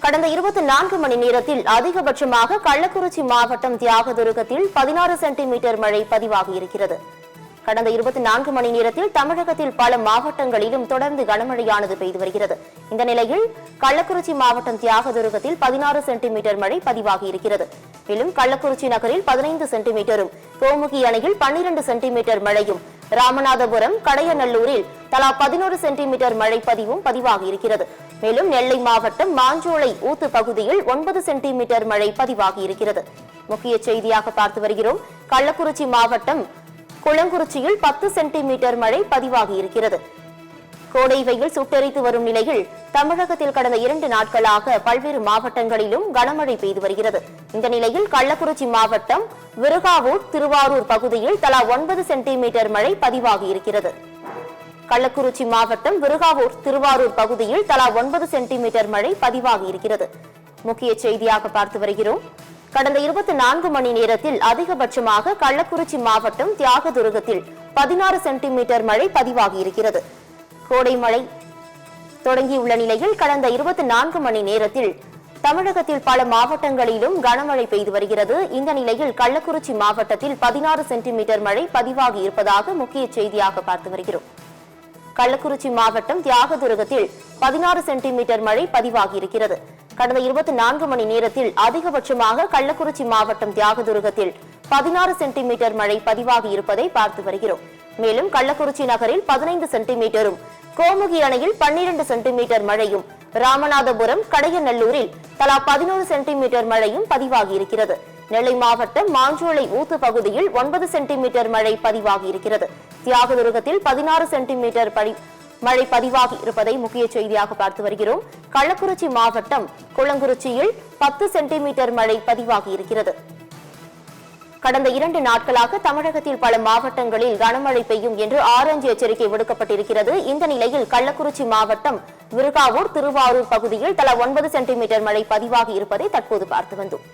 கடந்த 24 மணி நேரத்தில் அதிகபட்சமாக கள்ளக்குறிச்சி மாவட்டம் தியாகதுருகத்தில் 16 சென்டிமீட்டர் மழை பதிவாகியிருக்கிறது. கடந்த 24 மணி நேரத்தில் தமிழகத்தில் பல மாவட்டங்களிலும் தொடர்ந்து கனமழையானது பெய்து வருகிறது. இந்த நிலையில் கள்ளக்குறிச்சி மாவட்டம் தியாகதுருகத்தில் 16 சென்டிமீட்டர் மழை பதிவாகியிருக்கிறது. மேலும் கள்ளக்குறிச்சி நகரில் 15 சென்டிமீட்டரும், கோமுகி அணையில் 12 சென்டிமீட்டர் மழையும், ராமநாதபுரம், கடையநல்லூரில் தலா 11 சென்டிமீட்டர் மழை பதிவாகியிருக்கிறது. மேலும் நெல்லை மாவட்டம் மாஞ்சோலை ஊத்து பகுதியில் 9 சென்டிமீட்டர் மழை பதிவாகியிருக்கிறது. முக்கிய செய்தியாக பார்த்து வருகிறோம். கள்ளக்குறிச்சி மாவட்டம் குளங்குறிச்சியில் 10 சென்டிமீட்டர் மழை பதிவாகியிருக்கிறது. கோடை வெயில் சுட்டெரித்து வரும் நிலையில் தமிழகத்தில் கடந்த 2 நாட்களாக பல்வேறு மாவட்டங்களிலும் கனமழை பெய்து வருகிறது. இந்த நிலையில் கள்ளக்குறிச்சி மாவட்டம் விருகாவூர், திருவாரூர் பகுதியில் தலா 9 சென்டிமீட்டர் மழை பதிவாகியிருக்கிறது. கள்ளக்குறிச்சி மாவட்டம் விருகாவூர், திருவாரூர் பகுதியில் தலா 9 சென்டிமீட்டர் மழை பதிவாகியிருக்கிறது. முக்கிய செய்தியாக பார்த்து வருகிறோம். கடந்த 24 மணி நேரத்தில் அதிகபட்சமாக கள்ளக்குறிச்சி மாவட்டம் தியாகதுருகத்தில் 16 சென்டிமீட்டர் மழை பதிவாகியிருக்கிறது. கோடை மழை தொடங்கியுள்ள நிலையில் கடந்த 24 மணி நேரத்தில் தமிழகத்தில் பல மாவட்டங்களிலும் கனமழை பெய்து வருகிறது. இந்த நிலையில் கள்ளக்குறிச்சி மாவட்டத்தில் 16 சென்டிமீட்டர் மழை பதிவாகி இருப்பதாக முக்கிய செய்தியாக பார்த்து வருகிறோம். கள்ளக்குறிச்சி மாவட்டம் தியாகதுருகத்தில் 16 சென்டிமீட்டர் மழை பதிவாகியிருக்கிறது. கடந்த 24 மணி நேரத்தில் அதிகபட்சமாக கள்ளக்குறிச்சி மாவட்டம் தியாகதுருகத்தில் 16 சென்டிமீட்டர் மழை பதிவாகி இருப்பதை பார்த்து வருகிறோம். மேலும் கள்ளக்குறிச்சி நகரில் 15 சென்டிமீட்டரும், கோமுகி அணையில் 12 சென்டிமீட்டர் மழையும், ராமநாதபுரம், கடையநல்லூரில் தலா 11 சென்டிமீட்டர் மழையும் பதிவாகியிருக்கிறது. நெல்லை மாவட்டம் மாஞ்சோலை ஊத்து பகுதியில் 9 சென்டிமீட்டர் மழை பதிவாகியிருக்கிறது. தியாகதுருகத்தில் 16 சென்டிமீட்டர் மழை பதிவாகி இருப்பதை முக்கிய செய்தியாக பார்த்து வருகிறோம். கள்ளக்குறிச்சி மாவட்டம் குளங்குறிச்சியில் 10 சென்டிமீட்டர் மழை பதிவாகியிருக்கிறது. கடந்த 2 நாட்களாக தமிழகத்தில் பல மாவட்டங்களில் கனமழை பெய்யும் என்று ஆரஞ்சு எச்சரிக்கை விடுக்கப்பட்டிருக்கிறது. இந்த நிலையில் கள்ளக்குறிச்சி மாவட்டம் விருகாவூர், திருவாரூர் பகுதியில் தலா 9 சென்டிமீட்டர் மழை பதிவாகி இருப்பதை தற்போது பார்த்து வந்தோம்.